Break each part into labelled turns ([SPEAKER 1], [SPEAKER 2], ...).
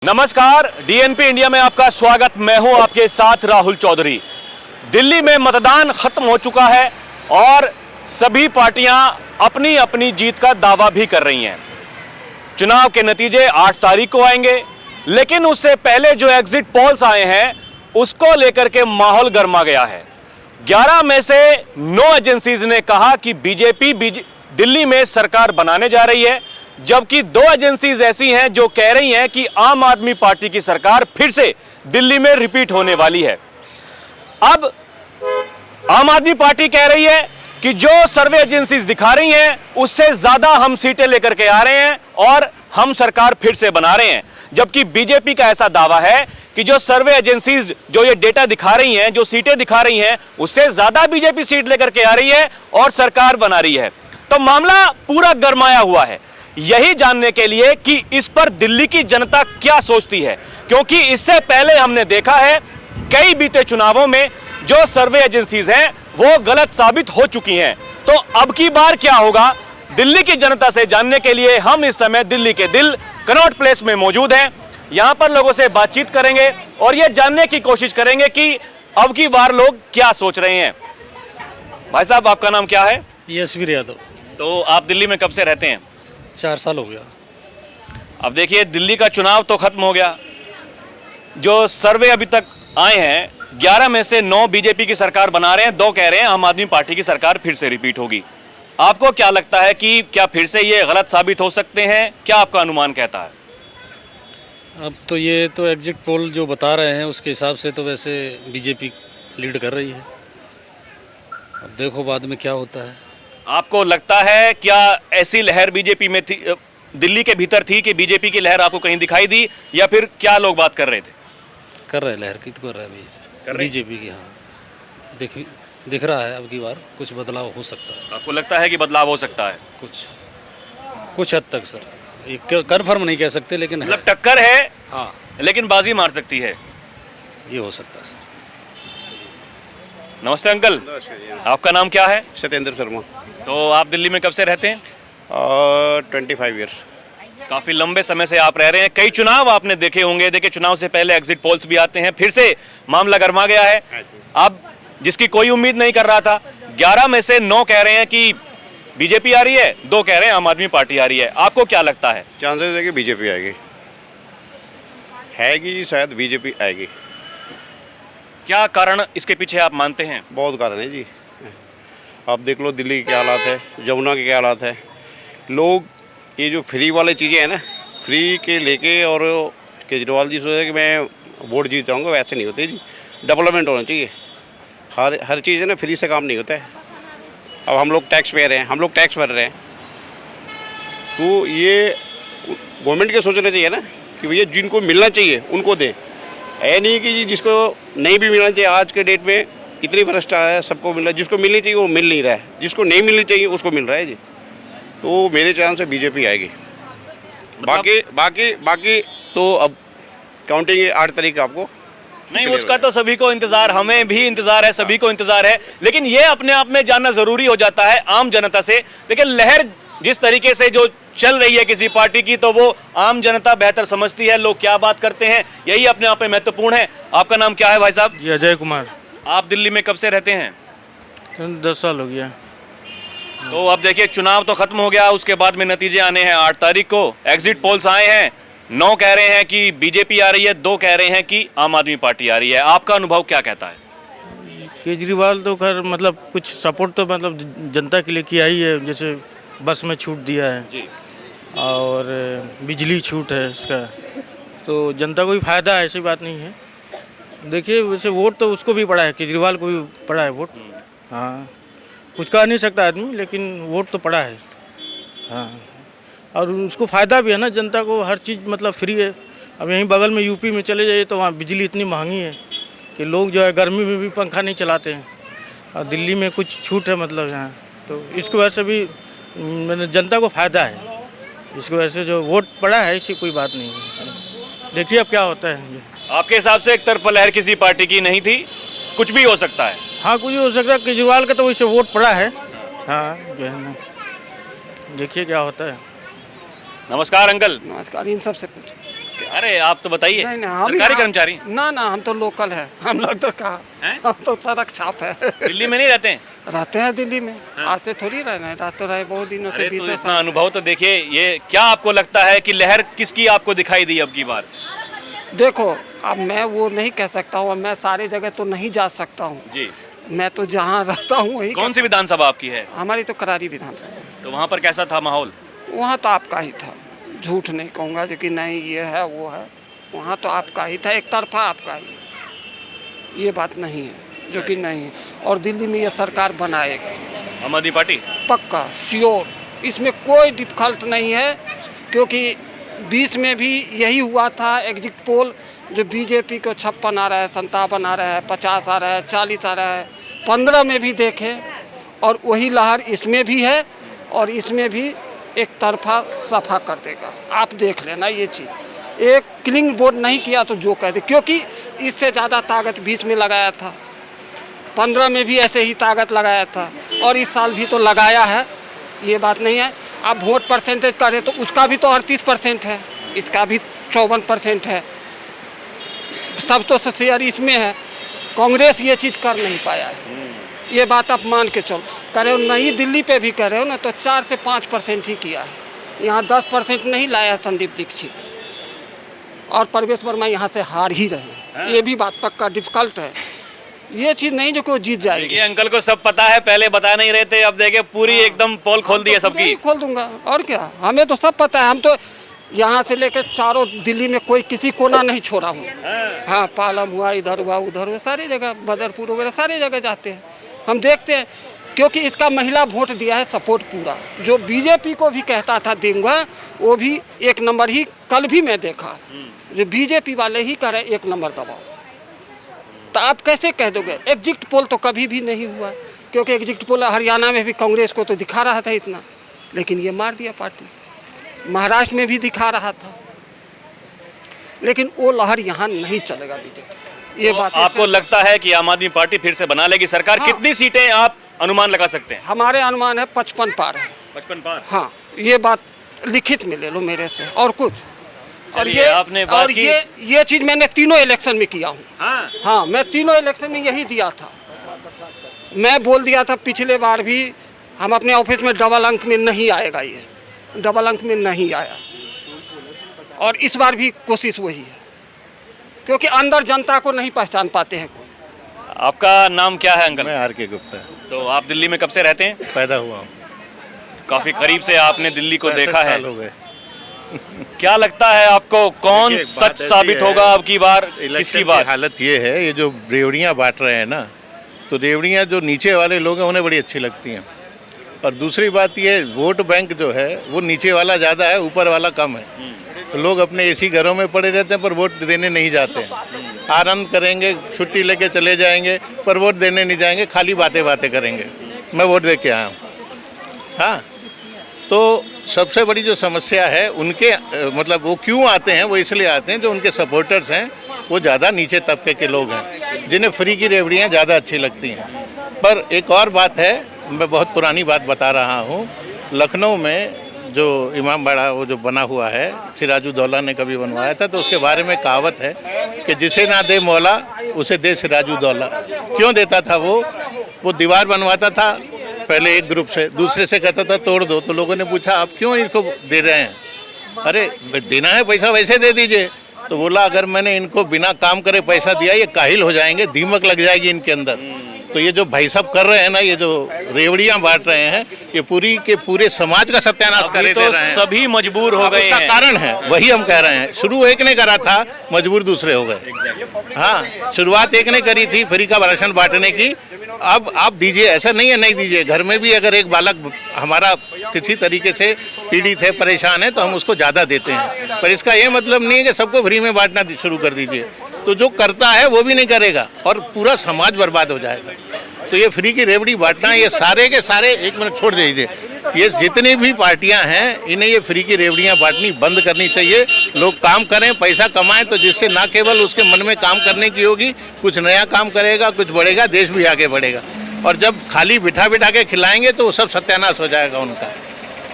[SPEAKER 1] नमस्कार, DNP India में आपका स्वागत। मैं हूं आपके साथ राहुल चौधरी। दिल्ली में मतदान खत्म हो चुका है और सभी पार्टियां अपनी अपनी जीत का दावा भी कर रही हैं। चुनाव के नतीजे 8 तारीख को आएंगे, लेकिन उससे पहले जो एग्जिट पोल्स आए हैं उसको लेकर के माहौल गर्मा गया है। 11 में से 9 एजेंसीज ने कहा कि बीजेपी दिल्ली में सरकार बनाने जा रही है, जबकि 2 एजेंसीज ऐसी हैं जो कह रही हैं कि आम आदमी पार्टी की सरकार फिर से दिल्ली में रिपीट होने वाली है। अब आम आदमी पार्टी कह रही है कि जो सर्वे एजेंसीज दिखा रही हैं उससे ज्यादा हम सीटें लेकर के आ रहे हैं और हम सरकार फिर से बना रहे हैं, जबकि बीजेपी का ऐसा दावा है कि जो सर्वे एजेंसीज जो ये डेटा दिखा रही हैं, जो सीटें दिखा रही हैं, उससे ज्यादा बीजेपी सीट लेकर के आ रही है और सरकार बना रही है। तो मामला पूरा गरमाया हुआ है, यही जानने के लिए कि इस पर दिल्ली की जनता क्या सोचती है, क्योंकि इससे पहले हमने देखा है कई बीते चुनावों में जो सर्वे एजेंसीज हैं वो गलत साबित हो चुकी हैं। तो अब की बार क्या होगा, दिल्ली की जनता से जानने के लिए हम इस समय दिल्ली के दिल कनॉट प्लेस में मौजूद हैं। यहां पर लोगों से बातचीत करेंगे और ये जानने की कोशिश करेंगे कि अब की बार लोग क्या सोच रहे हैं। भाई साहब, आपका नाम क्या है?
[SPEAKER 2] यशवीर यादव।
[SPEAKER 1] तो आप दिल्ली में कब से रहते हैं?
[SPEAKER 2] 4 साल हो गया।
[SPEAKER 1] अब देखिए, दिल्ली का चुनाव तो खत्म हो गया। जो सर्वे अभी तक आए हैं 11 में से 9 बीजेपी की सरकार बना रहे हैं, 2 कह रहे हैं आम आदमी पार्टी की सरकार फिर से रिपीट होगी। आपको क्या लगता है कि क्या फिर से ये गलत साबित हो सकते हैं? क्या आपका अनुमान कहता है?
[SPEAKER 2] अब तो ये तो एग्जिट पोल जो बता रहे हैं उसके हिसाब से तो वैसे बीजेपी लीड कर रही है। अब देखो बाद में क्या होता है।
[SPEAKER 1] आपको लगता है क्या ऐसी लहर बीजेपी में थी, दिल्ली के भीतर थी कि बीजेपी की लहर आपको कहीं दिखाई दी, या फिर क्या लोग बात कर रहे थे?
[SPEAKER 2] कर रहे लहर की तो कर रहा है बीजेपी की। हाँ, दिख रहा है अब की बार कुछ बदलाव हो सकता है।
[SPEAKER 1] आपको लगता है कि बदलाव हो सकता है?
[SPEAKER 2] कुछ हद तक सर, ये कन्फर्म नहीं कह सकते, लेकिन
[SPEAKER 1] मतलब टक्कर है।
[SPEAKER 2] हाँ,
[SPEAKER 1] लेकिन बाजी मार सकती है,
[SPEAKER 2] ये हो सकता है सर।
[SPEAKER 1] नमस्ते अंकल, आपका नाम क्या है?
[SPEAKER 3] सत्येंद्र शर्मा।
[SPEAKER 1] तो आप दिल्ली में कब से रहते हैं?
[SPEAKER 3] 25 ईयर्स।
[SPEAKER 1] काफी लंबे समय से आप रह रहे हैं। कई चुनाव आपने देखे होंगे। देखिए, चुनाव से पहले एग्जिट पोल्स भी आते हैं, फिर से मामला गर्मा गया है। अब जिसकी कोई उम्मीद नहीं कर रहा था, 11 में से 9 कह रहे हैं कि बीजेपी आ रही है, 2 कह रहे हैं आम आदमी पार्टी आ रही है। आपको क्या लगता है?
[SPEAKER 3] चांसेस है कि बीजेपी आएगी, है कि शायद बीजेपी आएगी।
[SPEAKER 1] क्या कारण इसके पीछे आप मानते हैं?
[SPEAKER 3] बहुत कारण है जी। आप देख लो दिल्ली के क्या हालात है, जमुना के क्या हालात है। लोग ये जो फ्री वाले चीज़ें हैं ना, फ्री के लेके, और केजरीवाल जी सोचे कि मैं वोट जीत जाऊँगा, वैसे नहीं होते जी। डेवलपमेंट होना चाहिए। हर चीज़ है ना, फ्री से काम नहीं होता है। अब हम लोग टैक्स पे रहे हैं, हम लोग टैक्स भर रहे हैं, तो ये गवर्नमेंट के सोचना चाहिए ना कि भैया जिनको मिलना चाहिए उनको दें। ऐ नहीं कि जी जिसको नहीं भी मिलना चाहिए। आज के डेट में इतनी भ्रष्टाचार है, सबको मिल रहा है, जिसको मिलनी चाहिए वो मिल नहीं रहा है, जिसको नहीं मिलनी चाहिए उसको मिल रहा है जी। तो मेरे चांस से बीजेपी आएगी। बाकी तो अब काउंटिंग 8 तारीख का आपको
[SPEAKER 1] नहीं, उसका तो सभी को इंतजार, हमें भी इंतजार है, सभी को इंतजार है। लेकिन ये अपने आप में जानना जरूरी हो जाता है आम जनता से। देखिए, लहर जिस तरीके से जो चल रही है किसी पार्टी की, तो वो आम जनता बेहतर समझती है लोग क्या बात करते हैं, यही अपने आप में महत्वपूर्ण है। आपका नाम क्या है भाई साहब?
[SPEAKER 4] ये अजय कुमार।
[SPEAKER 1] आप दिल्ली में कब से रहते हैं?
[SPEAKER 4] 10 साल हो गया।
[SPEAKER 1] तो अब देखिए, चुनाव तो खत्म हो गया, उसके बाद में नतीजे आने हैं 8 तारीख को। एग्जिट पोल्स आए हैं, 9 कह रहे हैं कि बीजेपी आ रही है, 2 कह रहे हैं कि आम आदमी पार्टी आ रही है। आपका अनुभव क्या कहता है?
[SPEAKER 4] केजरीवाल तो खैर मतलब कुछ सपोर्ट तो मतलब जनता के लिए किया ही है, जैसे बस में छूट दिया है
[SPEAKER 1] जी,
[SPEAKER 4] और बिजली छूट है इसका, तो जनता को भी फायदा है, ऐसी बात नहीं है। देखिए, वैसे वोट तो उसको भी पड़ा है, केजरीवाल को भी पड़ा है वोट। हाँ, कुछ कह नहीं सकता आदमी, लेकिन वोट तो पड़ा है। हाँ, और उसको फ़ायदा भी है ना, जनता को हर चीज़ मतलब फ्री है। अब यहीं बगल में यूपी में चले जाइए तो वहाँ बिजली इतनी महंगी है कि लोग जो है गर्मी में भी पंखा नहीं चलाते हैं, और दिल्ली में कुछ छूट है मतलब यहाँ, तो इसकी वजह से भी मैंने जनता को फ़ायदा है। इसकी वजह से जो वोट पड़ा है इसकी कोई बात नहीं है। देखिए अब क्या होता है।
[SPEAKER 1] आपके हिसाब से एक तरफा लहर किसी पार्टी की नहीं थी, कुछ भी हो सकता है?
[SPEAKER 4] हाँ, कुछ हो सकता है। केजरीवाल का तो वैसे वोट पड़ा है। हाँ, जो है ना, देखिए क्या होता है।
[SPEAKER 1] नमस्कार अंकल।
[SPEAKER 5] नमस्कार। इन सब से कुछ
[SPEAKER 1] अरे आप तो बताइए,
[SPEAKER 5] नहीं नहीं हम
[SPEAKER 1] सरकारी कर्मचारी
[SPEAKER 5] ना ना हम तो लोकल है, हम लोग तो कहाँ,
[SPEAKER 1] हैं?
[SPEAKER 5] हम तो सड़क छाप है।
[SPEAKER 1] दिल्ली में नहीं रहते हैं?
[SPEAKER 5] रहते हैं दिल्ली में, आज से थोड़ी रहना है, रह तो रहे बहुत दिनों से,
[SPEAKER 1] अरे तो
[SPEAKER 5] 20
[SPEAKER 1] इतना
[SPEAKER 5] साल से।
[SPEAKER 1] अनुभव तो देखिए, ये क्या आपको लगता है कि लहर किसकी आपको दिखाई दी अब की बार?
[SPEAKER 5] देखो अब मैं वो नहीं कह सकता हूँ, मैं सारे जगह तो नहीं जा सकता हूँ
[SPEAKER 1] जी।
[SPEAKER 5] मैं तो जहाँ रहता हूँ वही
[SPEAKER 1] कौन सी विधानसभा आपकी है?
[SPEAKER 5] हमारी तो करारी विधानसभा,
[SPEAKER 1] तो वहाँ पर कैसा था माहौल?
[SPEAKER 5] वहाँ तो आपका ही था, झूठ नहीं कहूँगा जो कि नहीं ये है वो है, वहाँ तो आपका ही था, एक तरफा आपका ही, ये बात नहीं है जो कि नहीं है। और दिल्ली में ये सरकार बनाएगा
[SPEAKER 1] आम आदमी पार्टी?
[SPEAKER 5] पक्का श्योर, इसमें कोई डिफिकल्ट नहीं है, क्योंकि 20 में भी यही हुआ था एग्जिट पोल, जो बीजेपी को 56 आ रहा है, 57 आ रहा है, 50 आ रहा है, 40 आ रहा है, 15 में भी देखें, और वही लहर इसमें भी है, और इसमें भी एक तरफा सफा कर देगा। आप देख लेना ये चीज़, एक क्लिंग बोर्ड नहीं किया तो जो कह दे, क्योंकि इससे ज़्यादा ताकत 20 में लगाया था, 15 में भी ऐसे ही ताकत लगाया था, और इस साल भी तो लगाया है, ये बात नहीं है। आप वोट परसेंटेज करें तो उसका भी तो 38% है, इसका भी 54% है, सब तो शेयर इसमें है। कांग्रेस ये चीज़ कर नहीं पाया है, ये बात आप मान के चलो। कह रहे हो नहीं, दिल्ली पे भी कह रहे हो ना, तो 4 से 5% ही किया है, यहाँ 10% नहीं लाया संदीप दीक्षित, और प्रवेश वर्मा यहाँ से हार ही रहे, ये भी बात पक्का डिफिकल्ट है, ये चीज़ नहीं जो कोई जीत जाएगी।
[SPEAKER 1] देखिए अंकल को सब पता है, पहले बता नहीं रहे थे, अब देखिए पूरी एकदम पोल खोल दी है सबकी।
[SPEAKER 5] खोल दूंगा, और क्या, हमें तो सब पता है, हम तो यहाँ से लेकर चारों दिल्ली में कोई किसी कोना नहीं छोड़ा हूँ। हाँ, पालम हुआ, इधर हुआ, उधर हुआ, सारी जगह, बदरपुर वगैरह सारी जगह जाते हैं, हम देखते हैं, क्योंकि इसका महिला वोट दिया है सपोर्ट पूरा। जो बीजेपी को भी कहता था दूंगा, वो भी 1 नंबर ही, कल भी मैं देखा, जो बीजेपी वाले ही कह रहे 1 नंबर दबाओ, तो आप कैसे कह दोगे? एग्जिट पोल तो कभी भी नहीं हुआ, क्योंकि एग्जिट पोल हरियाणा में भी कांग्रेस को तो दिखा रहा था इतना, लेकिन ये मार दिया पार्टी, महाराष्ट्र में भी दिखा रहा था, लेकिन वो लहर यहाँ नहीं चलेगा बीजेपी, ये
[SPEAKER 1] तो
[SPEAKER 5] बात
[SPEAKER 1] आपको लगता है कि आम आदमी पार्टी फिर से बना लेगी सरकार?
[SPEAKER 5] हाँ।
[SPEAKER 1] कितनी सीटें आप अनुमान लगा सकते हैं?
[SPEAKER 5] हमारे अनुमान है 55 पार है।
[SPEAKER 1] 55 पार?
[SPEAKER 5] हाँ, ये बात लिखित में ले लो मेरे से, और कुछ, और
[SPEAKER 1] चलिए, आपने बात
[SPEAKER 5] और
[SPEAKER 1] की।
[SPEAKER 5] ये चीज़ मैंने तीनों इलेक्शन में किया हूँ।
[SPEAKER 1] हाँ।
[SPEAKER 5] हाँ, मैं तीनों इलेक्शन में यही दिया था, मैं बोल दिया था पिछले बार भी, हम अपने ऑफिस में डबल अंक में नहीं आएगा, ये डबल अंक में नहीं आया, और इस बार भी कोशिश वही है, क्योंकि अंदर जनता को नहीं पहचान पाते हैं कोई।
[SPEAKER 1] आपका नाम क्या है अंकल?
[SPEAKER 6] मैं आर.के. गुप्ता
[SPEAKER 1] तो आप दिल्ली में कब से रहते हैं?
[SPEAKER 6] पैदा हुआ हूँ।
[SPEAKER 1] काफी करीब से आपने दिल्ली को
[SPEAKER 6] 65
[SPEAKER 1] देखा है,
[SPEAKER 6] साल हो गए।
[SPEAKER 1] क्या लगता है आपको, कौन
[SPEAKER 6] देखिए, एक
[SPEAKER 1] सच
[SPEAKER 6] बात ऐसी
[SPEAKER 1] साबित
[SPEAKER 6] है,
[SPEAKER 1] होगा अब की बार,
[SPEAKER 6] इलेक्शन
[SPEAKER 1] किसकी
[SPEAKER 6] की
[SPEAKER 1] बात?
[SPEAKER 6] हालत ये है, ये जो रेवड़ियाँ बांट रहे हैं ना, तो रेवड़ियाँ जो नीचे वाले लोग हैं उन्हें बड़ी अच्छी लगती हैं, और दूसरी बात ये, वोट बैंक जो है वो नीचे वाला ज़्यादा है, ऊपर वाला कम है, तो लोग अपने एसी घरों में पड़े रहते हैं पर वोट देने नहीं जाते हैं, आनंद करेंगे, छुट्टी लेके चले जाएंगे, पर वोट देने नहीं जाएंगे, खाली बातें बातें करेंगे। मैं वोट दे के आया हूँ। हाँ, तो सबसे बड़ी जो समस्या है उनके मतलब वो क्यों आते हैं, वो इसलिए आते हैं जो उनके सपोर्टर्स हैं वो ज़्यादा नीचे तबके के लोग हैं, जिन्हें फ्री की रेवड़ियाँ ज़्यादा अच्छी लगती हैं। पर एक और बात है, मैं बहुत पुरानी बात बता रहा हूँ, लखनऊ में जो इमाम बाड़ा वो जो बना हुआ है, सिराजुद्दौला ने कभी बनवाया था, तो उसके बारे में कहावत है कि जिसे ना दे मौला उसे दे सिराजुद्दौला। क्यों देता था वो दीवार बनवाता था पहले एक ग्रुप से, दूसरे से कहता था तोड़ दो, तो लोगों ने पूछा आप क्यों इनको दे रहे हैं? अरे देना है पैसा वैसे दे दीजिए। तो बोला अगर मैंने इनको बिना काम करे पैसा दिया, ये काहिल हो जाएंगे, दीमक लग जाएगी इनके अंदर। तो ये जो भाई साहब कर रहे हैं ना, ये जो रेवड़ियां बांट रहे हैं, ये पूरी के पूरे समाज का सत्यानाश कर
[SPEAKER 1] अभी
[SPEAKER 6] दे
[SPEAKER 1] तो
[SPEAKER 6] रहे हैं।
[SPEAKER 1] सभी मजबूर हो गए
[SPEAKER 6] उसका
[SPEAKER 1] हैं।
[SPEAKER 6] कारण है, वही हम कह रहे हैं, शुरू एक ने करा था, मजबूर दूसरे हो गए। हाँ, शुरुआत एक ने करी थी फ्री का राशन बांटने की, अब आप दीजिए, ऐसा नहीं है नहीं दीजिए। घर में भी अगर एक बालक हमारा किसी तरीके से पीड़ित है, परेशान है, तो हम उसको ज़्यादा देते हैं, पर इसका ये मतलब नहीं है कि सबको फ्री में बांटना शुरू कर दीजिए। तो जो करता है वो भी नहीं करेगा और पूरा समाज बर्बाद हो जाएगा। तो ये फ्री की रेवड़ी बांटना, ये सारे के सारे, एक मिनट छोड़ दीजिए, ये जितनी भी पार्टियां हैं इन्हें ये फ्री की रेवड़ियां बांटनी बंद करनी चाहिए। लोग काम करें, पैसा कमाएं, तो जिससे ना केवल उसके मन में काम करने की होगी, कुछ नया काम करेगा, कुछ बढ़ेगा, देश भी आगे बढ़ेगा। और जब खाली बिठा बिठा के खिलाएंगे तो वो सब सत्यानाश हो जाएगा उनका।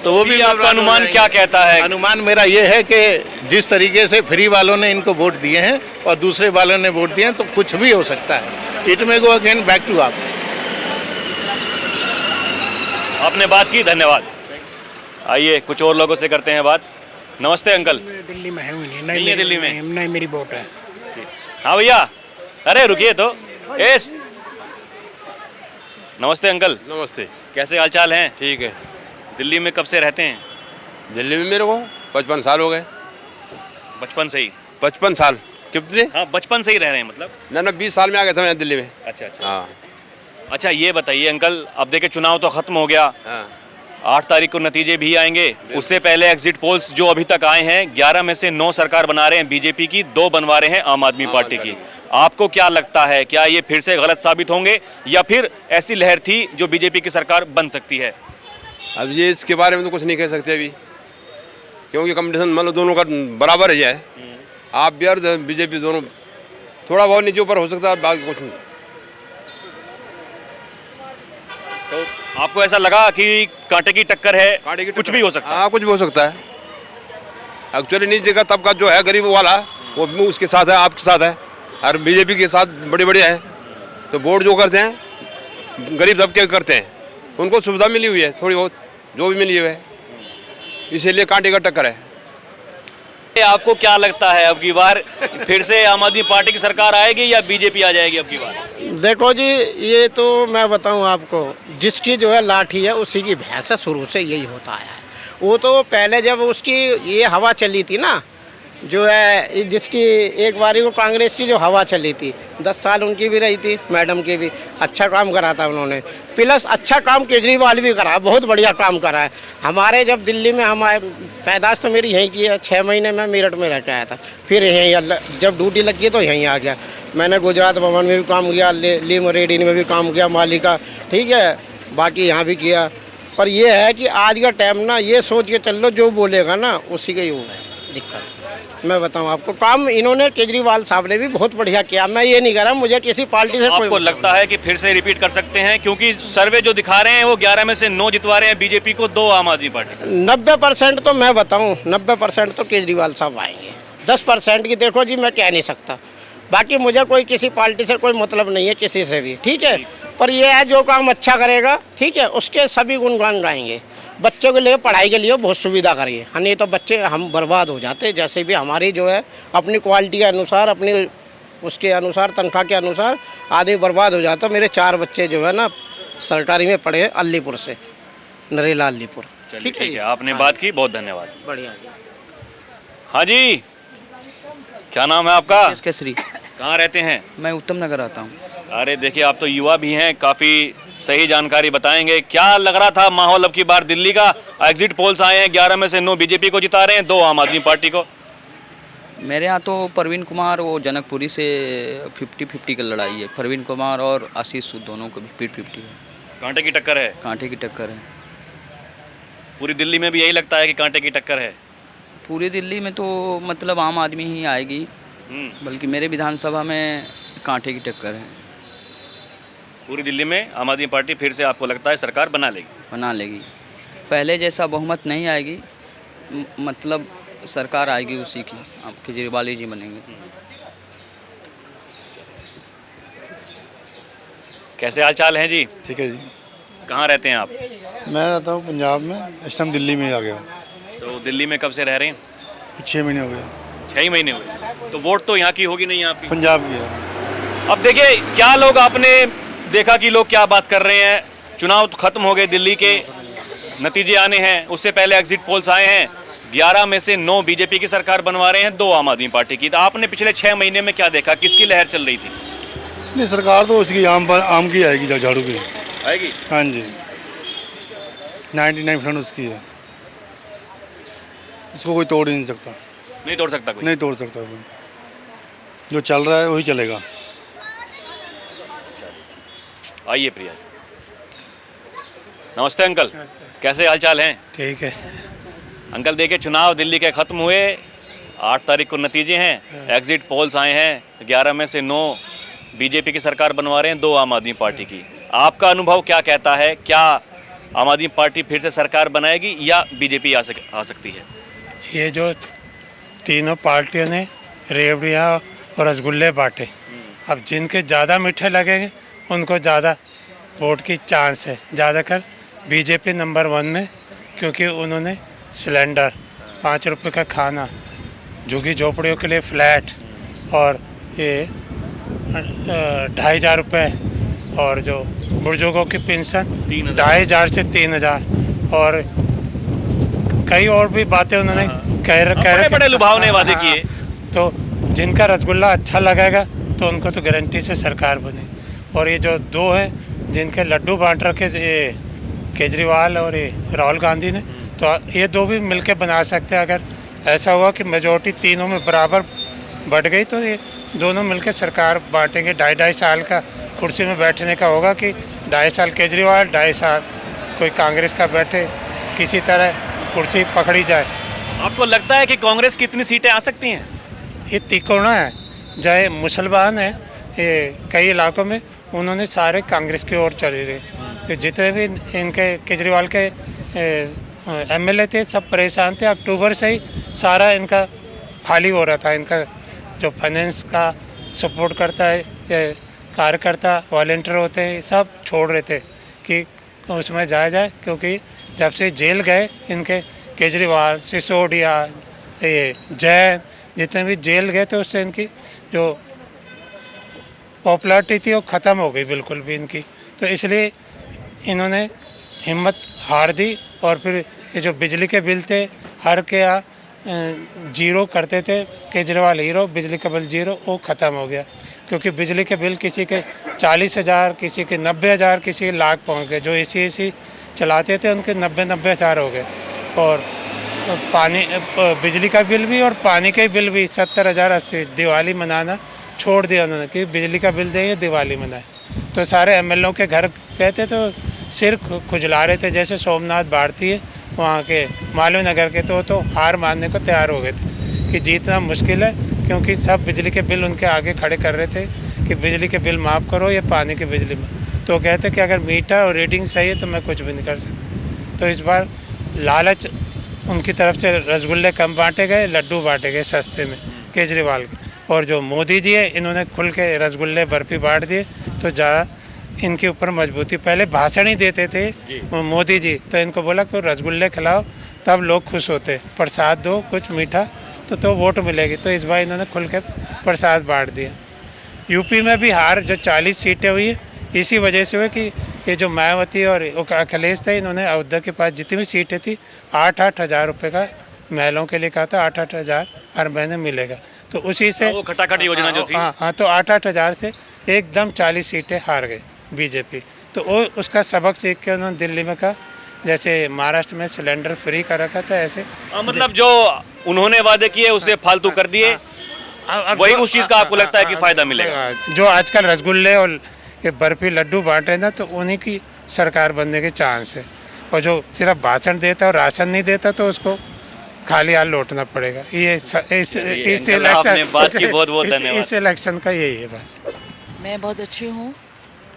[SPEAKER 6] तो वो भी
[SPEAKER 1] आपका अनुमान क्या कहता है?
[SPEAKER 6] अनुमान मेरा ये है कि जिस तरीके से फ्री वालों ने इनको वोट दिए हैं और दूसरे वालों ने वोट दिए हैं तो कुछ भी हो सकता है। It may go again back to आप।
[SPEAKER 1] आपने बात की, धन्यवाद। आइए कुछ और लोगों से करते हैं बात। नमस्ते अंकल।
[SPEAKER 7] दिल्ली में है
[SPEAKER 1] नहीं है दिल्ली में?
[SPEAKER 7] नहीं मेरी वोट है।
[SPEAKER 1] हाँ भैया, अरे रुकिए तो। एस नमस्ते अंकल।
[SPEAKER 8] नमस्ते।
[SPEAKER 1] कैसे हालचाल हैं?
[SPEAKER 8] ठीक है।
[SPEAKER 1] दिल्ली में कब से रहते हैं?
[SPEAKER 8] दिल्ली में मेरे को 55 साल हो गए।
[SPEAKER 1] बचपन से ही?
[SPEAKER 8] 55 साल। कितने?
[SPEAKER 1] हाँ, बचपन से ही रह रहे हैं मतलब?
[SPEAKER 8] ना 20 साल में आ गया था मैं दिल्ली में।
[SPEAKER 1] अच्छा अच्छा।
[SPEAKER 8] हाँ
[SPEAKER 1] अच्छा ये बताइए अंकल, अब देखिए चुनाव तो खत्म हो गया,
[SPEAKER 8] हाँ
[SPEAKER 1] 8 तारीख को नतीजे भी आएंगे। उससे पहले एग्जिट पोल्स जो अभी तक आए हैं, 11 में से 9 सरकार बना रहे हैं बीजेपी की, 2 बनवा रहे हैं आम आदमी पार्टी की। आपको क्या लगता है, क्या ये फिर से गलत साबित होंगे या फिर ऐसी लहर थी जो बीजेपी की सरकार बन सकती है?
[SPEAKER 8] अब ये इसके बारे में तो कुछ नहीं कह सकते अभी, क्योंकि कंपटीशन मतलब दोनों का बराबर ही है। आप भी और बीजेपी दोनों थोड़ा बहुत नीचे ऊपर हो सकता है, बाकी कुछ नहीं।
[SPEAKER 1] तो आपको ऐसा लगा कि कांटे की टक्कर है,
[SPEAKER 8] कांटे की
[SPEAKER 1] कुछ
[SPEAKER 8] टक्कर।
[SPEAKER 1] भी हो सकता है?
[SPEAKER 8] हाँ कुछ भी हो सकता है। एक्चुअली नीचे का तबका जो है गरीब वाला, वो भी उसके साथ है, आपके साथ है, और बीजेपी के साथ बड़े बड़े हैं। तो वोट जो करते हैं गरीब तबके करते हैं, उनको सुविधा मिली हुई है थोड़ी बहुत, जो भी मिली हुई है, इसीलिए कांटे का टक्कर है।
[SPEAKER 1] आपको क्या लगता है अब की बार फिर से आम आदमी पार्टी की सरकार आएगी या बीजेपी आ जाएगी अब की बार?
[SPEAKER 9] देखो जी, ये तो मैं बताऊं आपको, जिसकी जो है लाठी है उसी की भैंस है, शुरू से यही होता आया है। वो तो पहले जब उसकी ये हवा चली थी ना, जो है जिसकी एक बारी को कांग्रेस की जो हवा चली थी, 10 साल उनकी भी रही थी, मैडम की भी अच्छा काम करा था उन्होंने, प्लस अच्छा काम केजरीवाल भी करा, बहुत बढ़िया काम करा है। हमारे जब दिल्ली में हम आए, पैदाश तो मेरी यहीं की है, 6 महीने में मेरठ में रह के आया था, फिर यहीं जब ड्यूटी लगी तो यहीं आ गया। मैंने गुजरात भवन में भी काम किया, लीम रेडिन में भी काम किया, मालिका, ठीक है, बाकी यहाँ भी किया। पर यह है कि आज का टाइम ना, ये सोच के चल लो जो बोलेगा ना उसी का ही वो है दिक्कत। मैं बताऊं आपको, काम इन्होंने केजरीवाल साहब ने भी बहुत बढ़िया किया। मैं ये नहीं कह रहा मुझे किसी पार्टी से कोई,
[SPEAKER 1] आपको लगता है कि फिर से रिपीट कर सकते हैं? क्योंकि सर्वे जो दिखा रहे हैं वो 11 में से 9 जितवा रहे हैं बीजेपी को, 2 आम आदमी पार्टी।
[SPEAKER 9] 90% तो मैं बताऊं, 90% तो केजरीवाल साहब आएंगे। 10% की देखो जी मैं कह नहीं सकता, बाकी मुझे कोई किसी पार्टी से कोई मतलब नहीं है, किसी से भी, ठीक है। पर यह है जो काम अच्छा करेगा, ठीक है, उसके सभी गुणगान गाएंगे। बच्चों के लिए पढ़ाई के लिए बहुत सुविधा करिए, नहीं तो बच्चे हम बर्बाद हो जाते। जैसे भी हमारी जो है अपनी क्वालिटी के अनुसार, अपनी उसके अनुसार, तनख्वाह के अनुसार आदमी बर्बाद हो जाता। मेरे 4 बच्चे जो है ना सरकारी में पढ़े हैं, अलीपुर से, नरेला अलीपुर।
[SPEAKER 1] ठीक है, आपने बात की, बहुत धन्यवाद।
[SPEAKER 9] बढ़िया।
[SPEAKER 1] हाँ जी, क्या नाम है आपका?
[SPEAKER 10] केसरी।
[SPEAKER 1] कहाँ रहते हैं?
[SPEAKER 10] मैं उत्तम नगर आता हूँ।
[SPEAKER 1] अरे देखिए, आप तो युवा भी हैं, काफ़ी सही जानकारी बताएंगे। क्या लग रहा था माहौल अब की बार दिल्ली का? एग्जिट पोल्स आए हैं, 11 में से 9 बीजेपी को जिता रहे हैं, 2 आम आदमी पार्टी को।
[SPEAKER 10] मेरे यहाँ तो प्रवीण कुमार वो जनकपुरी से 50-50 की लड़ाई है। प्रवीण कुमार और आशीष सूद दोनों को भी 50-50 है।
[SPEAKER 1] कांटे की टक्कर है?
[SPEAKER 10] कांटे की टक्कर है।
[SPEAKER 1] पूरी दिल्ली में भी यही लगता है कि कांटे की टक्कर है?
[SPEAKER 10] पूरी दिल्ली में तो मतलब आम आदमी ही आएगी, बल्कि मेरे विधानसभा में कांटे की टक्कर है।
[SPEAKER 1] पूरी दिल्ली में आम आदमी पार्टी फिर से आपको लगता है सरकार बना लेगी?
[SPEAKER 10] बना लेगी। पहले जैसा बहुमत नहीं आएगी, मतलब सरकार आएगी उसी की, अब केजरीवाल जी बनेंगे।
[SPEAKER 1] कैसे हाल चाल हैं जी?
[SPEAKER 11] ठीक है जी।
[SPEAKER 1] कहाँ रहते हैं आप?
[SPEAKER 11] मैं रहता हूँ पंजाब में, इस टाइम दिल्ली में आ गया हूँ।
[SPEAKER 1] तो दिल्ली में कब से रह रहे हैं?
[SPEAKER 11] 6 महीने हो गए।
[SPEAKER 1] 6 महीने हुए। तो वोट तो यहाँ की होगी नहीं आपकी?
[SPEAKER 11] पंजाब की है।
[SPEAKER 1] अब देखिए क्या लोग, आपने देखा कि लोग क्या बात कर रहे हैं। चुनाव तो खत्म हो गए, दिल्ली के नतीजे आने हैं, उससे पहले एग्जिट पोल्स आए हैं, 11 में से 9 बीजेपी की सरकार बनवा रहे हैं, 2 आम आदमी पार्टी की। तो आपने पिछले 6 महीने में क्या देखा, किसकी लहर चल रही थी?
[SPEAKER 11] नहीं, सरकार तो उसकी आम की आएगी, झाड़ू की
[SPEAKER 1] आएगी।
[SPEAKER 11] हाँ जी, 99% उसकी है, इसको कोई तोड़ ही नहीं सकता।
[SPEAKER 1] नहीं तोड़ सकता कोई?
[SPEAKER 11] नहीं तोड़ सकता कोई, जो चल रहा है वही चलेगा।
[SPEAKER 1] आइए प्रिया। नमस्ते अंकल। कैसे हालचाल हैं?
[SPEAKER 7] ठीक है।
[SPEAKER 1] अंकल देखिए, चुनाव दिल्ली के खत्म हुए, 8 तारीख को नतीजे हैं, एग्जिट पोल्स आए हैं, 11 में से 9 बीजेपी की सरकार बनवा रहे हैं, 2 आम आदमी पार्टी की। आपका अनुभव क्या कहता है? क्या आम आदमी पार्टी फिर से सरकार बनाएगी या बीजेपी आ सकती है?
[SPEAKER 7] ये जो तीनों पार्टियों ने रेवड़ियाँ और रसगुल्ले बांटे, अब जिनके ज़्यादा मीठे लगेंगे उनको ज़्यादा वोट की चांस है। ज़्यादातर बीजेपी नंबर 1 में, क्योंकि उन्होंने सिलेंडर, 5 रुपए का खाना, झुग्गी झोपड़ियों के लिए फ्लैट और ये 2,500 रुपये, और जो बुजुर्गों की पेंशन 2,500 से 3,000, और कई और भी बातें उन्होंने
[SPEAKER 1] बड़े लुभावने वादे किए।
[SPEAKER 7] तो जिनका रसगुल्ला अच्छा लगेगा तो उनको तो गारंटी से सरकार बने। और ये जो दो हैं जिनके लड्डू बांट रखे, ये केजरीवाल और ये राहुल गांधी ने, तो ये दो भी मिलके बना सकते हैं। अगर ऐसा हुआ कि मेजोरिटी तीनों में बराबर बढ़ गई तो ये दोनों मिलकर सरकार बांटेंगे। 2.5 साल का कुर्सी में बैठने का होगा कि 2.5 साल केजरीवाल, 2.5 साल कोई कांग्रेस का बैठे, किसी तरह कुर्सी पकड़ी जाए।
[SPEAKER 1] आपको लगता है कि कांग्रेस की कितनी सीटें आ सकती हैं?
[SPEAKER 7] ये तिकोना है, चाहे मुसलमान है, ये कई इलाकों में उन्होंने सारे कांग्रेस की ओर चले गए। जितने भी इनके केजरीवाल के एमएलए थे सब परेशान थे। अक्टूबर से ही सारा इनका खाली हो रहा था। इनका जो फाइनेंस का सपोर्ट करता है, कार्यकर्ता वॉलंटियर होते हैं, सब छोड़ रहे थे कि उसमें जाया जाए, क्योंकि जब से जेल गए इनके केजरीवाल, सिसोदिया, ये जैन, जितने भी जेल गए थे उससे इनकी जो पॉपुलैरिटी थी वो ख़त्म हो गई बिल्कुल भी इनकी। तो इसलिए इन्होंने हिम्मत हार दी। और फिर ये जो बिजली के बिल थे, हर के यहाँ 0 करते थे, केजरीवाल हीरो, बिजली का बिल 0, वो ख़त्म हो गया। क्योंकि बिजली के बिल किसी के 40,000, किसी के 90,000, किसी के लाख पहुँच गए। जो एसी चलाते थे उनके 90,000 हो गए। और पानी, बिजली का बिल भी और पानी के बिल भी 70,000, 80। दिवाली मनाना छोड़ दिया उन्होंने कि बिजली का बिल दें, दिवाली मनाए। तो सारे एमएलओ के घर गए थे तो सिर खुजला रहे थे। जैसे सोमनाथ भारती है वहाँ के मालवीय नगर के, तो हार मानने को तैयार हो गए थे कि जीतना मुश्किल है, क्योंकि सब बिजली के बिल उनके आगे खड़े कर रहे थे कि बिजली के बिल माफ़ करो या पानी के बिजली में। तो कहते कि अगर मीटर और रेटिंग सही है तो मैं कुछ भी नहीं कर सकता। तो इस बार लालच उनकी तरफ से रसगुल्ले कम बांटे गए, लड्डू बांटे गए सस्ते में केजरीवाल के। और जो मोदी जी है इन्होंने खुल के रसगुल्ले बर्फ़ी बांट दिए, तो ज़्यादा इनके ऊपर मजबूती। पहले भाषण ही देते थे मोदी जी, तो इनको बोला कि रसगुल्ले खिलाओ तब लोग खुश होते, प्रसाद दो कुछ मीठा तो वोट मिलेगी। तो इस बार इन्होंने खुल के प्रसाद बांट दिया। यूपी में भी हार जो 40 सीटें हुई है इसी वजह से हुई कि ये जो मायावती और अखिलेश थे, इन्होंने अयोध्या के पास जितनी भी सीटें थी 8-8 हज़ार रुपये का महिलाओं के लिए कहा था, 8-8 हज़ार हर महीने मिलेगा। तो उसी से
[SPEAKER 1] वो खटाखट योजना जो थी,
[SPEAKER 7] हाँ, तो 8-8 हज़ार से एकदम 40 सीटें हार गए बीजेपी। तो वो उसका सबक सीख के उन्होंने दिल्ली में कहा, जैसे महाराष्ट्र में सिलेंडर फ्री कर रखा था, ऐसे
[SPEAKER 1] मतलब जो उन्होंने वादे किए उसे फालतू कर दिए। वही उस चीज़ का आपको लगता है कि फ़ायदा मिलेगा?
[SPEAKER 7] जो आजकल रसगुल्ले और ये बर्फी लड्डू बांट रहे ना, तो उन्हीं की सरकार बनने के चांस है। और जो सिर्फ भाषण देता और राशन नहीं देता तो उसको खाली हाथ लौटना पड़ेगा। ये इस इलेक्शन का यही है बस।
[SPEAKER 12] मैं बहुत अच्छी हूँ,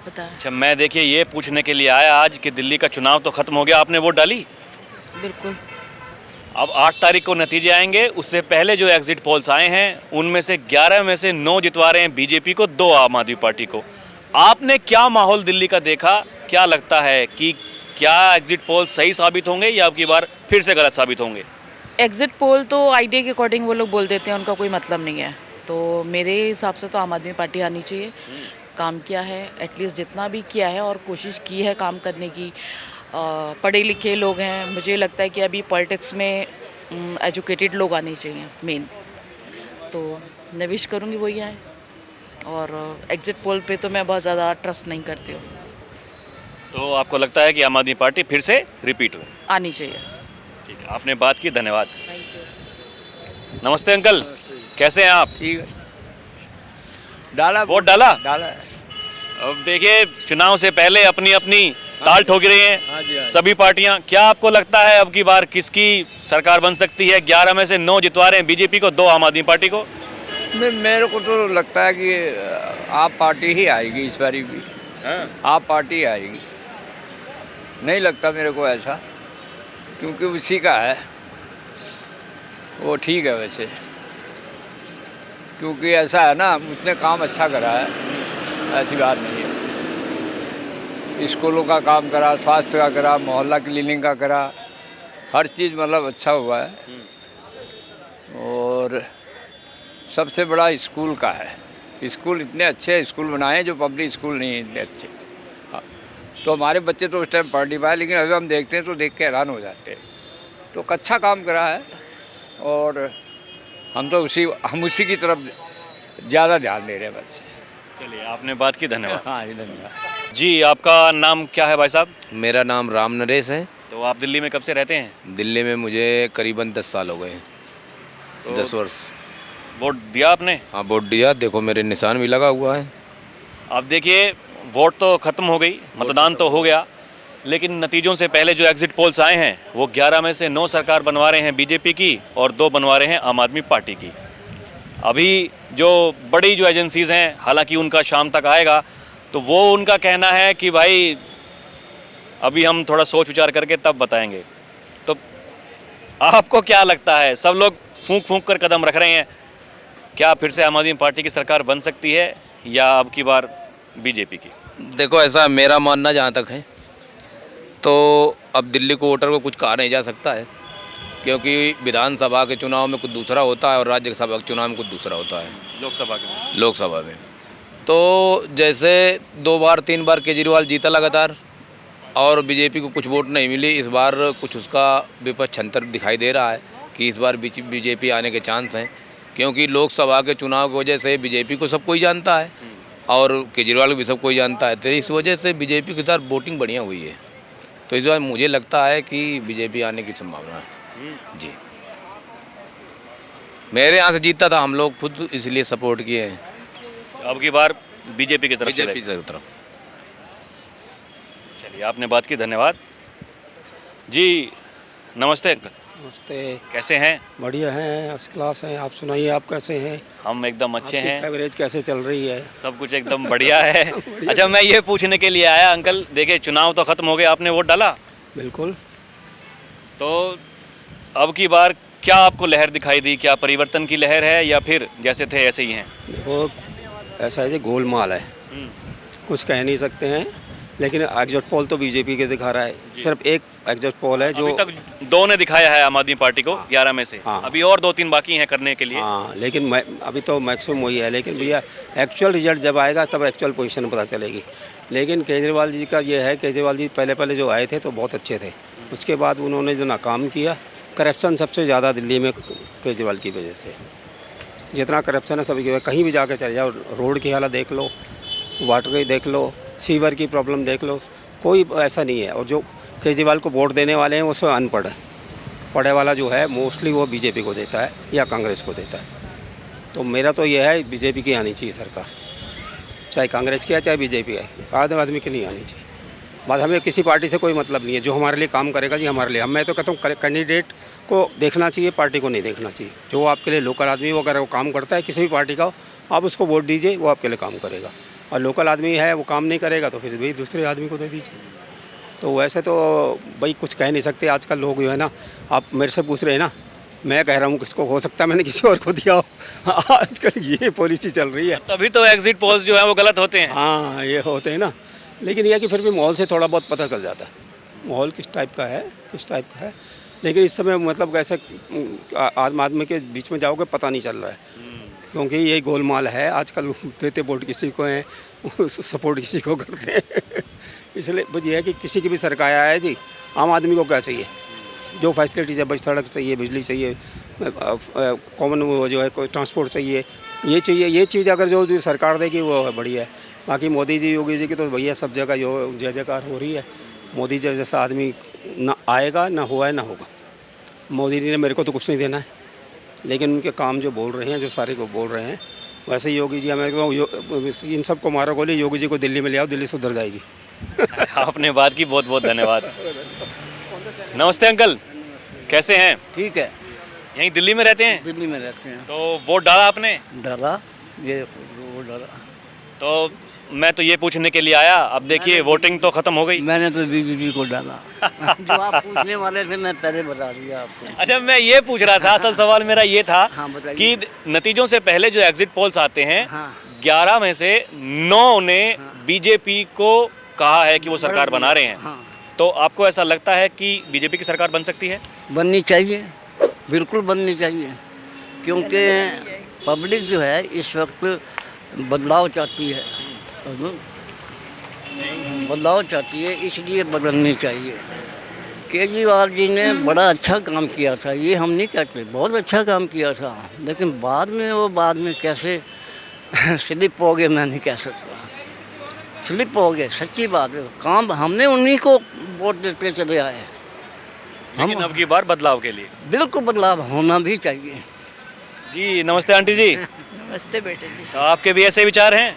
[SPEAKER 12] बताएं।
[SPEAKER 1] अच्छा, मैं देखिए ये पूछने के लिए आया आज कि दिल्ली का चुनाव तो खत्म हो गया, आपने वोट डाली?
[SPEAKER 12] बिल्कुल।
[SPEAKER 1] अब 8 तारीख को नतीजे आएंगे। उससे पहले जो एग्जिट पोल्स आए हैं उनमें से 11 में से 9 जितवा रहे हैं बीजेपी को, 2 आम आदमी पार्टी को। आपने क्या माहौल दिल्ली का देखा? क्या लगता है कि क्या एग्जिट पोल सही साबित होंगे या अब की बार फिर से गलत साबित होंगे?
[SPEAKER 12] एग्जिट पोल तो आइडिया के अकॉर्डिंग वो लोग बोल देते हैं, उनका कोई मतलब नहीं है। तो मेरे हिसाब से तो आम आदमी पार्टी आनी चाहिए। काम किया है, एटलीस्ट जितना भी किया है और कोशिश की है काम करने की। पढ़े लिखे लोग हैं, मुझे लगता है कि अभी पॉलिटिक्स में एजुकेटेड लोग आने चाहिए मेन। तो मैं विश करूँगी वही आए। और एग्जिट पोल पे तो मैं बहुत ज़्यादा ट्रस्ट नहीं करती हूँ।
[SPEAKER 1] तो आपको लगता है कि आम आदमी पार्टी फिर से रिपीट हो?
[SPEAKER 12] आनी चाहिए।
[SPEAKER 1] ठीक है, आपने बात की, धन्यवाद। नमस्ते अंकल, कैसे हैं आप?
[SPEAKER 13] ठीक है। डाला
[SPEAKER 1] वोट डाला?
[SPEAKER 13] डाला।
[SPEAKER 1] अब देखिए चुनाव से पहले अपनी अपनी ताल ठोक रही हैं सभी पार्टियां। क्या आपको लगता है अब की बार किसकी सरकार बन सकती है? 11 में से 9 जितवा रहे हैं बीजेपी को, 2 आम आदमी पार्टी को।
[SPEAKER 13] मेरे को तो लगता है कि आप पार्टी ही आएगी इस बारी भी। आप पार्टी आएगी। नहीं लगता मेरे को ऐसा, क्योंकि उसी का है वो ठीक है वैसे, क्योंकि ऐसा है ना, उसने काम अच्छा करा है, ऐसी बात नहीं है। स्कूलों का काम करा, स्वास्थ्य का करा, मोहल्ला क्लीनिंग का करा, हर चीज़ मतलब अच्छा हुआ है। और सबसे बड़ा स्कूल का है। स्कूल इतने अच्छे स्कूल बनाए जो पब्लिक स्कूल नहीं है इतने अच्छे। हाँ, तो हमारे बच्चे तो उस टाइम पढ़ नहीं पाए, लेकिन अभी हम देखते हैं तो देख के हैरान हो जाते हैं। तो अच्छा काम करा है और हम उसी की तरफ ज़्यादा ध्यान दे रहे हैं बस।
[SPEAKER 1] चलिए, आपने बात की, धन्यवाद।
[SPEAKER 13] हाँ जी, धन्यवाद।
[SPEAKER 1] जी, आपका नाम क्या है भाई साहब?
[SPEAKER 14] मेरा नाम राम नरेश है।
[SPEAKER 1] तो आप दिल्ली में कब से रहते हैं?
[SPEAKER 14] दिल्ली में मुझे करीबन 10 साल हो गए हैं।
[SPEAKER 1] तो
[SPEAKER 14] 10 वर्ष।
[SPEAKER 1] वोट दिया आपने?
[SPEAKER 14] हाँ, वोट दिया। देखो मेरे निशान भी लगा हुआ है।
[SPEAKER 1] अब देखिए, वोट तो ख़त्म हो गई, मतदान तो हो गया, लेकिन नतीजों से पहले जो एग्जिट पोल्स आए हैं वो 11 में से 9 सरकार बनवा रहे हैं बीजेपी की और 2 बनवा रहे हैं आम आदमी पार्टी की। अभी जो बड़ी जो एजेंसीज़ हैं, हालांकि उनका शाम तक आएगा, तो वो उनका कहना है कि भाई अभी हम थोड़ा सोच विचार करके तब बताएंगे। तो आपको क्या लगता है, सब लोग फूंक फूंक कर कदम रख रहे हैं, क्या फिर से आम आदमी पार्टी की सरकार बन सकती है या अब की बार बीजेपी की?
[SPEAKER 14] देखो, ऐसा मेरा मानना जहाँ तक है, तो अब दिल्ली को वोटर को कुछ कहा नहीं जा सकता है, क्योंकि विधानसभा के चुनाव में कुछ दूसरा होता है और राज्यसभा के चुनाव में कुछ दूसरा होता है। लोकसभा में तो जैसे 2 बार 3 बार केजरीवाल जीता लगातार और बीजेपी को कुछ वोट नहीं मिली, इस बार कुछ उसका विपक्ष छंतर दिखाई दे रहा है कि इस बार बीजेपी आने के चांस हैं, क्योंकि लोकसभा के चुनाव की वजह से बीजेपी को सब कोई जानता है और केजरीवाल को भी सब कोई जानता है, तो इस वजह से बीजेपी के साथ वोटिंग बढ़िया हुई है। तो इस बार मुझे लगता है कि बीजेपी आने की संभावना है। जी, मेरे यहाँ से जीता था, हम लोग खुद इसलिए सपोर्ट किए हैं।
[SPEAKER 1] अब की बार बीजेपी की तरफ
[SPEAKER 14] बीजेपी की तरफ।
[SPEAKER 1] चलिए, आपने बात की, धन्यवाद। जी, नमस्ते अंकल।
[SPEAKER 15] नमस्ते।
[SPEAKER 1] कैसे हैं?
[SPEAKER 15] बढ़िया हैं, फर्स्ट क्लास हैं। आप सुनाइए, आप कैसे हैं?
[SPEAKER 1] हम एकदम अच्छे हैं।
[SPEAKER 15] एवरेज कैसे चल रही है?
[SPEAKER 1] सब कुछ एकदम बढ़िया है। अच्छा, मैं ये पूछने के लिए आया अंकल, देखिए चुनाव तो खत्म हो गए, आपने वोट डाला?
[SPEAKER 15] बिल्कुल।
[SPEAKER 1] तो अब की बार क्या आपको लहर दिखाई दी? क्या परिवर्तन की लहर है या फिर जैसे थे ऐसे ही हैं?
[SPEAKER 15] देखो, ऐसा है कि गोलमाल है, कुछ कह नहीं सकते हैं, लेकिन एग्जिट पोल तो बीजेपी के दिखा रहा है। सिर्फ एक एग्जिट पोल है जो
[SPEAKER 1] अभी तक 2 ने दिखाया है आम आदमी पार्टी को 11 में से।
[SPEAKER 15] हाँ।
[SPEAKER 1] अभी और 2-3 बाकी हैं करने के लिए।
[SPEAKER 15] हाँ, लेकिन अभी तो मैक्सिमम वही है, लेकिन भैया एक्चुअल रिजल्ट जब आएगा तब एक्चुअल पोजीशन पता चलेगी। लेकिन केजरीवाल जी का ये है, केजरीवाल जी पहले जो आए थे तो बहुत अच्छे थे, उसके बाद उन्होंने जो नाकाम किया, करप्शन सबसे ज़्यादा दिल्ली में केजरीवाल की वजह से। जितना करप्शन है सभी की, कहीं भी जाके चले जाओ, रोड की हालत देख लो, वाटर की देख लो, सीवर की प्रॉब्लम देख लो, कोई ऐसा नहीं है। और जो केजरीवाल को वोट देने वाले हैं वो सब अनपढ़ है, पढ़े वाला जो है मोस्टली वो बीजेपी को देता है या कांग्रेस को देता है। तो मेरा तो ये है, बीजेपी की आनी चाहिए सरकार, चाहे कांग्रेस की है चाहे बीजेपी है, आम आदमी की नहीं आनी चाहिए। बात, हमें किसी पार्टी से कोई मतलब नहीं है, जो हमारे लिए काम करेगा जी हमारे लिए। मैं तो कहता हूँ कैंडिडेट को देखना चाहिए, पार्टी को नहीं देखना चाहिए। जो आपके लिए लोकल आदमी वगैरह वो काम करता है, किसी भी पार्टी का, आप उसको वोट दीजिए, वो आपके लिए काम करेगा। और लोकल आदमी है वो काम नहीं करेगा तो फिर भाई दूसरे आदमी को दे दीजिए। तो वैसे तो भाई कुछ कह नहीं सकते। आजकल लोग जो है ना, आप मेरे से पूछ रहे हैं ना, मैं कह रहा हूँ किसको, हो सकता है मैंने किसी और को दिया हो। आजकल ये पॉलिसी चल रही है।
[SPEAKER 1] तभी तो एग्जिट पोल्स जो है वो गलत होते हैं।
[SPEAKER 15] हाँ, ये होते हैं ना, लेकिन यह कि फिर भी माहौल से थोड़ा बहुत पता चल जाता है माहौल किस टाइप का है, किस टाइप का है। लेकिन इस समय मतलब ऐसे आम आदमी के बीच में जाओगे पता नहीं चल रहा है, क्योंकि ये गोलमाल है। आजकल देते वोट किसी को हैं, सपोर्ट किसी को करते हैं। इसलिए बस ये है कि किसी की भी सरकार आए जी, आम आदमी को क्या चाहिए, जो फैसिलिटीज़ है, बस सड़क चाहिए, बिजली चाहिए, कॉमन वो जो है कोई ट्रांसपोर्ट चाहिए, ये चाहिए। ये चीज़ अगर जो सरकार देगी वो बढ़िया है। बाकी मोदी जी, योगी जी की तो भैया सब जगह जो जय जयकार हो रही है। मोदी जी जैसा आदमी ना आएगा, ना हुआ है, ना होगा। मोदी जी ने मेरे को तो कुछ नहीं देना है, लेकिन उनके काम जो बोल रहे हैं, जो सारे को बोल रहे हैं, वैसे योगी जी, हमें तो इन सब को मारो गोली, योगी जी को दिल्ली में ले आओ, दिल्ली सुधर जाएगी।
[SPEAKER 1] आपने बात की, बहुत बहुत धन्यवाद। नमस्ते अंकल, कैसे हैं?
[SPEAKER 16] ठीक है।
[SPEAKER 1] यहीं दिल्ली में रहते हैं?
[SPEAKER 16] दिल्ली में रहते हैं।
[SPEAKER 1] तो वोट डाला आपने?
[SPEAKER 16] डाला, ये वोट डाला।
[SPEAKER 1] तो मैं तो ये पूछने के लिए आया, अब देखिए वोटिंग तो खत्म हो गई।
[SPEAKER 16] मैंने तो बीजेपी को डाला। जो आप पूछने वाले थे मैं पहले बता दिया आपको।
[SPEAKER 1] अच्छा, मैं ये पूछ रहा था, असल सवाल मेरा ये था
[SPEAKER 16] हाँ, बताइए।
[SPEAKER 1] कि नतीजों से पहले जो एग्जिट पोल्स आते हैं,
[SPEAKER 16] हाँ।
[SPEAKER 1] 11 में से 9 ने बीजेपी को कहा है कि वो सरकार बना रहे हैं।
[SPEAKER 16] हाँ।
[SPEAKER 1] तो आपको ऐसा लगता है कि बीजेपी की सरकार बन सकती है?
[SPEAKER 16] बननी चाहिए, बिल्कुल बननी चाहिए, क्योंकि पब्लिक जो है इस वक्त बदलाव चाहती है, बदलाव चाहती है, इसलिए बदलनी चाहिए। केजरीवाल जी ने बड़ा अच्छा काम किया था, ये हम नहीं कहते, बहुत अच्छा काम किया था, लेकिन बाद में कैसे स्लिप हो गए मैं नहीं कह सकता, स्लिप हो गए, सच्ची बात है। काम हमने उन्हीं को वोट देते चले आए,
[SPEAKER 1] लेकिन अब की बार बदलाव के लिए
[SPEAKER 16] बिल्कुल बदलाव होना भी चाहिए।
[SPEAKER 1] जी नमस्ते आंटी जी।
[SPEAKER 17] नमस्ते बेटे जी।
[SPEAKER 1] तो आपके भी ऐसे विचार हैं?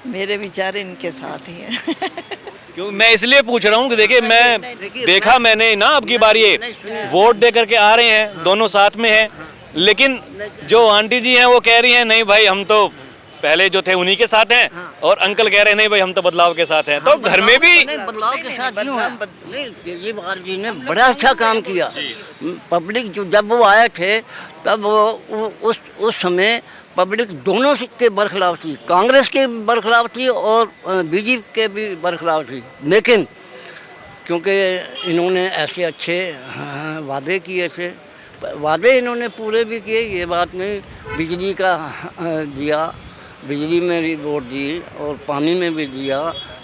[SPEAKER 17] मेरे विचार इनके साथ ही हैं।
[SPEAKER 1] क्यों मैं इसलिए पूछ रहा हूँ कि देखिए मैं देखा मैंने ना अब की बार ये वोट दे करके आ रहे हैं, दोनों साथ में हैं, लेकिन जो आंटी जी हैं वो कह रही हैं नहीं भाई हम तो पहले जो थे उन्हीं के साथ हैं, और अंकल कह रहे हैं नहीं भाई हम तो बदलाव के साथ हैं। तो घर में भी
[SPEAKER 16] बदलाव के साथ क्यों है? नहीं, केजरीवाल जी ने बड़ा अच्छा काम किया। पब्लिक जो जब वो आए थे तब वो उस समय पब्लिक दोनों के बरखिलाफ थी, कांग्रेस के बरखिलाफ थी और बीजेपी के भी बरखिलाफ थी, लेकिन क्योंकि इन्होंने ऐसे अच्छे वादे किए थे, वादे इन्होंने पूरे भी किए, ये बात नहीं। बिजली का दिया, बिजली में भी वोट दी और पानी में भी दिया,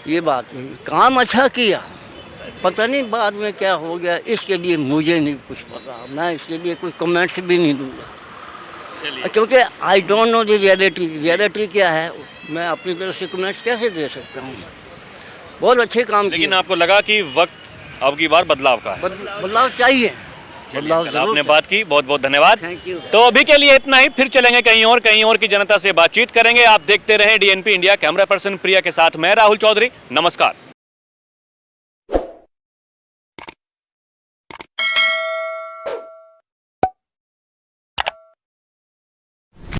[SPEAKER 16] ये बात नहीं, काम अच्छा किया। पता नहीं बाद में क्या हो गया, इसके लिए मुझे नहीं कुछ पता, मैं इसके लिए कोई कमेंट्स भी नहीं दूंगा, क्योंकि I don't know the reality क्या है, मैं अपनी तरफ से कमेंट्स कैसे दे सकता हूँ। बहुत अच्छे काम
[SPEAKER 1] लेकिन आपको लगा कि वक्त अब की बार बदलाव का है?
[SPEAKER 16] बदलाव चाहिए, बदलाव
[SPEAKER 1] आपने बात की, बहुत बहुत धन्यवाद।
[SPEAKER 16] Thank you.
[SPEAKER 1] तो अभी के लिए इतना ही, फिर चलेंगे कहीं और की जनता से बातचीत करेंगे। आप देखते रहें DNP इंडिया। कैमरा पर्सन प्रिया के साथ मैं राहुल चौधरी, नमस्कार।